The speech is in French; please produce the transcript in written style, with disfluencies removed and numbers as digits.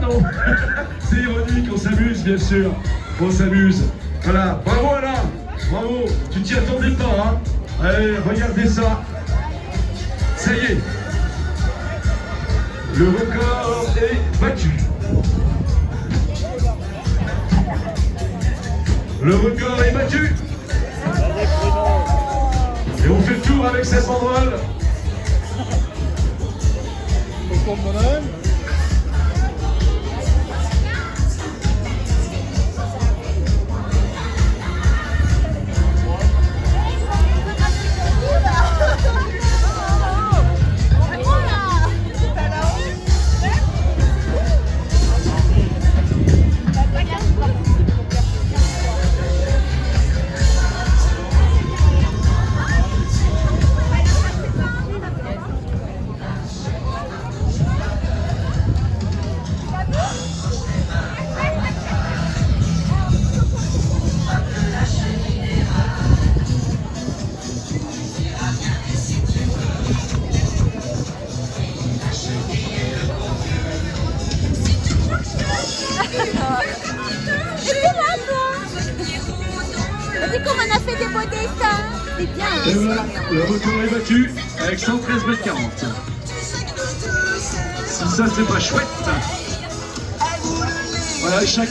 non. C'est ironique, on s'amuse bien sûr. On s'amuse. Voilà, bravo Alain. Bravo, tu t'y attendais pas, hein. Allez, regardez ça. Ça y est. Le record est battu. Le record est battu. Et on fait le tour avec cette banderole. Vas-y, comme on a fait des beaux dessins. C'est bien. Et voilà, le record est battu avec 113 mètres 40. Si ça c'est pas chouette. Voilà, chacun.